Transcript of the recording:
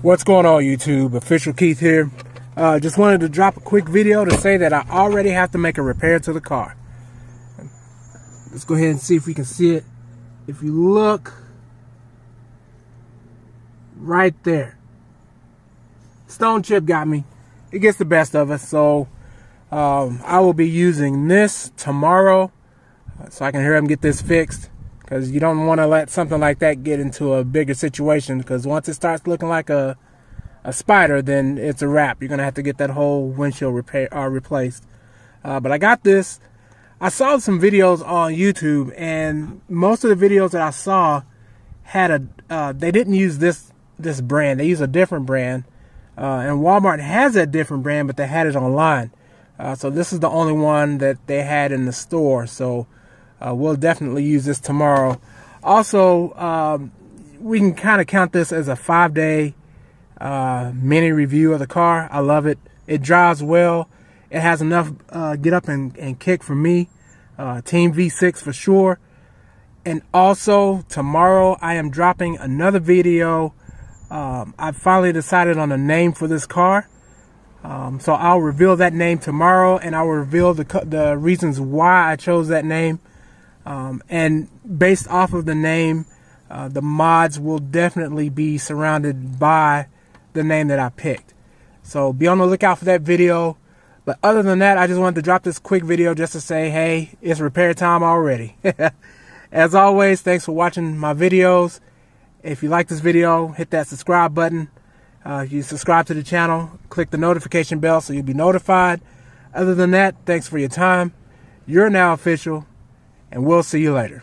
What's going on, YouTube? Official Keith here. Just wanted to drop a quick video to say that I already have to make a repair to the car. Let's go ahead and see if we can see it. If you look right there, stone chip got me. It gets the best of us, so I will be using this tomorrow so I can hurry up and get this fixed, because you don't want to let something like that get into a bigger situation, because once it starts looking like a spider, then it's a wrap. You're going to have to get that whole windshield replaced. But I got this. I saw some videos on YouTube, and most of the videos that I saw had they didn't use this brand. They use a different brand. And Walmart has that different brand, but they had it online. So this is the only one that they had in the store. So we'll definitely use this tomorrow. Also, we can kind of count this as a 5-day mini review of the car. I love it. It drives well. It has enough get up and kick for me. Team V6 for sure. And also tomorrow I am dropping another video. I finally decided on a name for this car. So I'll reveal that name tomorrow, and I'll reveal the reasons why I chose that name. And based off of the name, the mods will definitely be surrounded by the name that I picked. So be on the lookout for that video. But other than that, I just wanted to drop this quick video just to say, hey, it's repair time already. As always, thanks for watching my videos. If you like this video, hit that subscribe button. If you subscribe to the channel, click the notification bell so you'll be notified. Other than that, thanks for your time. You're now official, and we'll see you later.